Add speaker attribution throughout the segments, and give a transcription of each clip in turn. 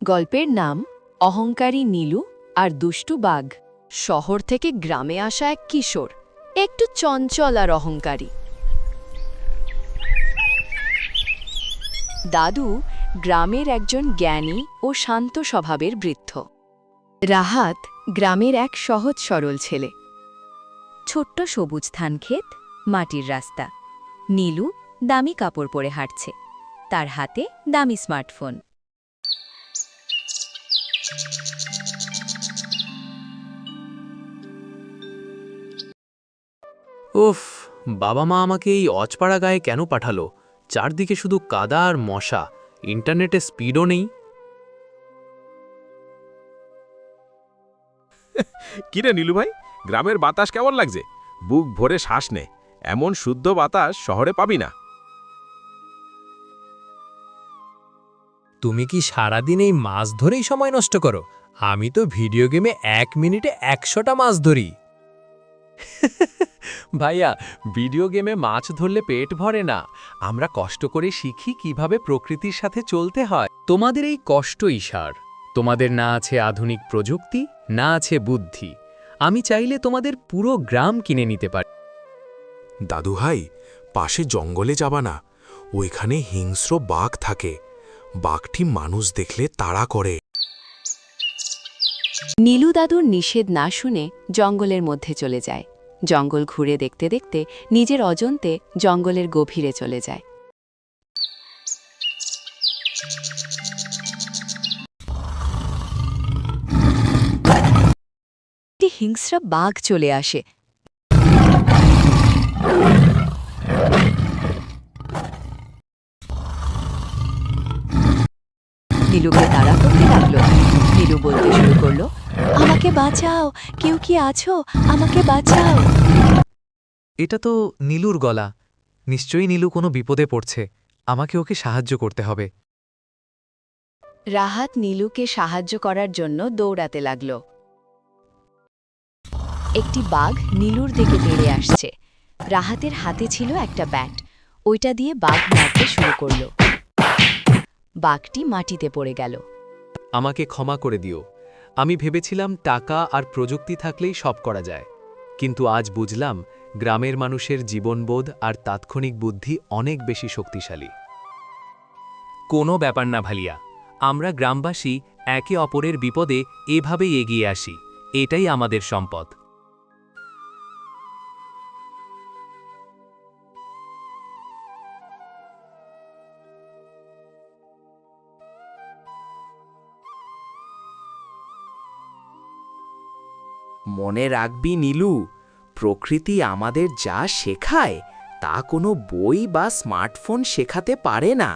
Speaker 1: গল্পের নাম অহংকারী নীলু আর দুষ্টু বাঘ। শহর থেকে গ্রামে আসা এক কিশোর, একটু চঞ্চল আর অহংকারী। দাদু গ্রামের একজন জ্ঞানী ও শান্ত স্বভাবের বৃদ্ধ। রাহাত গ্রামের এক সহজ সরল ছেলে। ছোট্ট সবুজ ধানক্ষেত, মাটির রাস্তা। নীলু দামি কাপড় পরে হাঁটছে, তার হাতে দামি স্মার্টফোন।
Speaker 2: উফ, বাবা মা আমাকে এই অজপাড়া গায়ে কেন পাঠালো? চারদিকে শুধু কাদা আর মশা, ইন্টারনেটে স্পিডও নেই।
Speaker 3: কিরে নীলু ভাই, গ্রামের বাতাস কেমন লাগছে? বুক ভরে শ্বাস নে, এমন শুদ্ধ বাতাস শহরে পাবি না।
Speaker 4: তুমি কি সারাদিন এই মাছ ধরেই সময় নষ্ট করো? আমি তো ভিডিও গেমে 1 মিনিটে 100টা মাছ ধরি।
Speaker 2: ভাইয়া, ভিডিও গেমে মাছ ধরলে পেট ভরে না। আমরা কষ্ট করে শিখি কিভাবে প্রকৃতির সাথে চলতে হয়। তোমাদের এই কষ্টই সার। তোমাদের না আছে আধুনিক প্রযুক্তি, না আছে বুদ্ধি। আমি চাইলে তোমাদের পুরো গ্রাম কিনে নিতে পারি।
Speaker 5: দাদু ভাই, পাশে জঙ্গলে যাবা না, ওইখানে হিংস্র বাঘ থাকে। বাঘটি মানুষ দেখলে তাড়া করে।
Speaker 1: নীলু দাদুর নিষেধ না শুনে জঙ্গলের মধ্যে চলে যায়। জঙ্গল ঘুরে দেখতে দেখতে নিজের অজন্তে জঙ্গলের গভীরে চলে যায়। একটি হিংস্র বাঘ চলে আসে। নীলুকে তাড়া করতে লাগলো। নীলু বলতে শুরু করলো, আমাকে বাঁচাও, কেউ কি আছো, আমাকে বাঁচাও।
Speaker 4: এটা তো নীলুর গলা। নিশ্চয়ই নীলু কোনো বিপদে পড়ছে। আমাকে ওকে সাহায্য করতে হবে।
Speaker 1: রাহাত নীলুকে সাহায্য করার জন্য দৌড়াতে লাগল। একটি বাঘ নীলুর দিকে তেড়ে আসছে। রাহাতের হাতে ছিল একটা ব্যাট, ওইটা দিয়ে বাঘ মারতে শুরু করল। বাঘটি মাটিতে পড়ে গেল।
Speaker 2: আমাকে ক্ষমা করে দিও। আমি ভেবেছিলাম টাকা আর প্রযুক্তি থাকলেই সব করা যায়, কিন্তু আজ বুঝলাম গ্রামের মানুষের জীবনবোধ আর তাৎক্ষণিক বুদ্ধি অনেক বেশি শক্তিশালী। কোনো ব্যাপার না ভালিয়া, আমরা গ্রামবাসী একে অপরের বিপদে এভাবেই এগিয়ে আসি। এটাই আমাদের সম্পদ।
Speaker 6: মনে রাখবি নীলু, প্রকৃতি আমাদের যা শেখায় তা কোনো বই বা স্মার্টফোন শেখাতে পারে না।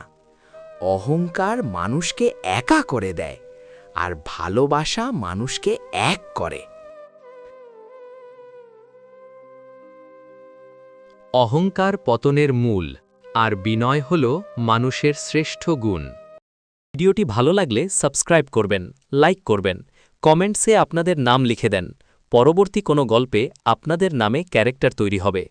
Speaker 6: অহংকার মানুষকে একা করে দেয়, আর ভালোবাসা মানুষকে এক করে।
Speaker 2: অহংকার পতনের মূল, আর বিনয় হল মানুষের শ্রেষ্ঠ গুণ। ভিডিওটি ভালো লাগলে সাবস্ক্রাইব করবেন, লাইক করবেন, কমেন্টসে আপনাদের নাম লিখে দেন। পরবর্তী কোনো গল্পে আপনাদের নামে ক্যারেক্টার তৈরি হবে।